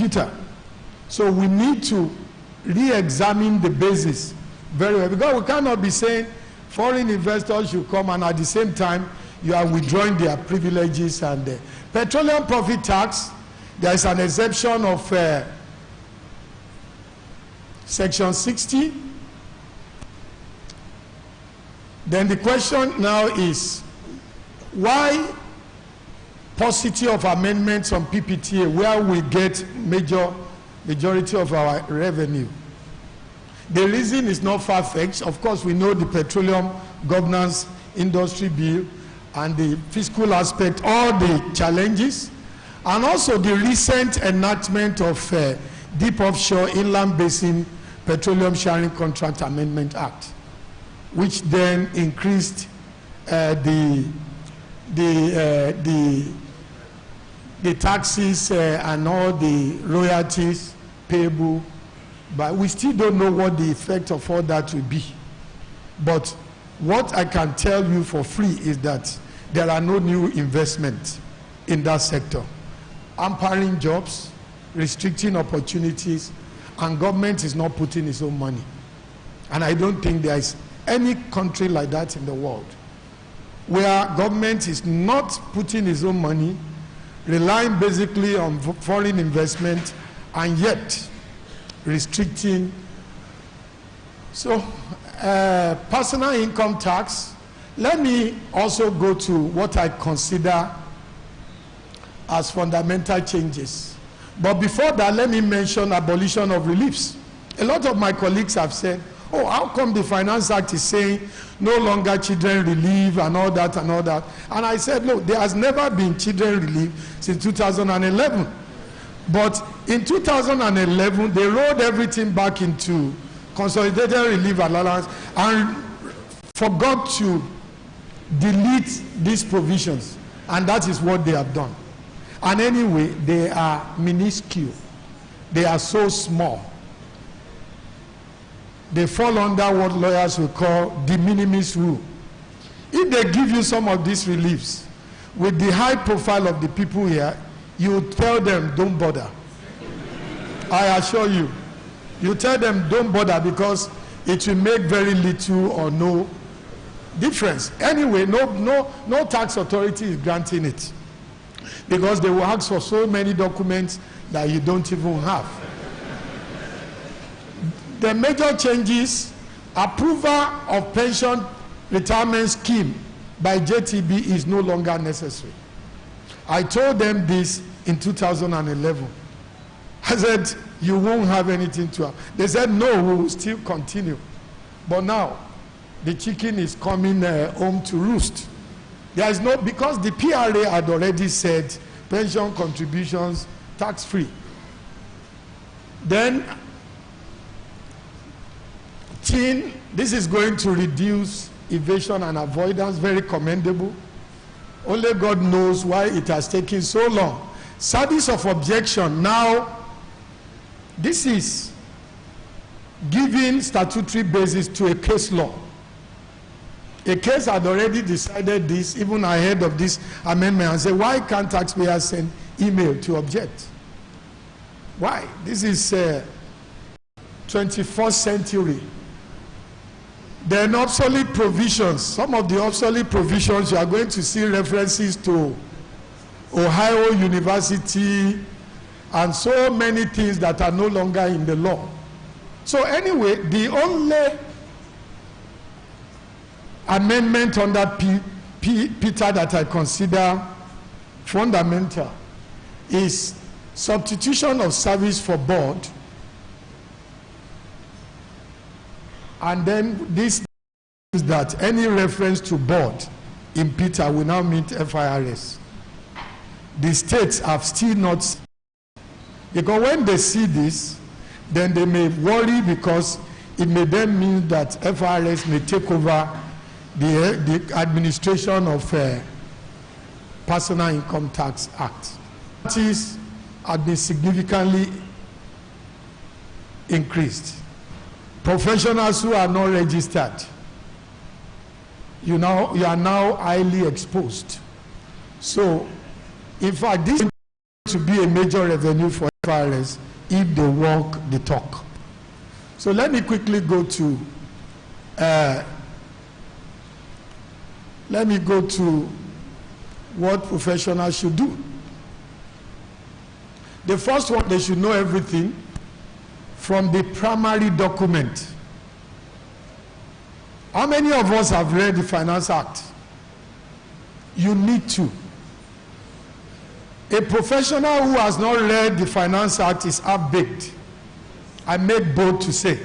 Peter. So we need to re-examine the basis very well, because we cannot be saying foreign investors should come and at the same time you are withdrawing their privileges. And petroleum profit tax, there is an exemption of section 60. Then the question now is, why paucity of amendments on PPTA where we get majority of our revenue? The reason is not far-fetched. Of course, we know the Petroleum Governance Industry Bill and the fiscal aspect, all the challenges, and also the recent enactment of Deep Offshore Inland Basin Petroleum Sharing Contract Amendment Act, which then increased the taxes and all the royalties payable. But we still don't know what the effect of all that will be. But what I can tell you for free is that there are no new investments in that sector, hampering jobs, restricting opportunities, and government is not putting its own money. And I don't think there is any country like that in the world where government is not putting its own money, relying basically on foreign investment, and yet restricting. So personal income tax, let me also go to what I consider as fundamental changes. But before that, let me mention abolition of reliefs. A lot of my colleagues have said, oh, how come the Finance Act is saying no longer children relief and all that and all that? And I said, look, there has never been children relief since 2011. But in 2011, they rolled everything back into consolidated relief allowance and forgot to delete these provisions. And that is what they have done. And anyway, they are minuscule. They are so small. They fall under what lawyers will call de minimis rule. If they give you some of these reliefs, with the high profile of the people here, you tell them, don't bother. I assure you. You tell them, don't bother, because it will make very little or no difference. Anyway, no tax authority is granting it, because they will ask for so many documents that you don't even have. The major changes: approval of pension retirement scheme by JTB is no longer necessary. I told them this in 2011. I said, you won't have anything to have. They said, no, we will still continue. But now, the chicken is coming home to roost. There is no, because the PRA had already said pension contributions tax-free. Then, this is going to reduce evasion and avoidance, very commendable. Only God knows why it has taken so long. Service of objection, now, this is giving statutory basis to a case law. A case had already decided this, even ahead of this amendment, and said, why can't taxpayers send email to object? Why? This is 21st century. There are obsolete provisions. Some of the obsolete provisions, you are going to see references to Ohio University and so many things that are no longer in the law. So anyway, the only amendment under Peter that I consider fundamental is substitution of service for board. And then this is that any reference to board in Peter will now mean FIRS. The states have still not, because when they see this, then they may worry, because it may then mean that FIRS may take over the administration of Personal Income Tax Act. Parties have been significantly increased. Professionals who are not registered, you are now highly exposed. So, in fact, this is going to be a major revenue for FRS if they walk the talk. So let me quickly go to what professionals should do. The first one, they should know everything from the primary document. How many of us have read the Finace Act? You need to. A professional who has not read the Finace Act is half-baked. I make bold to say.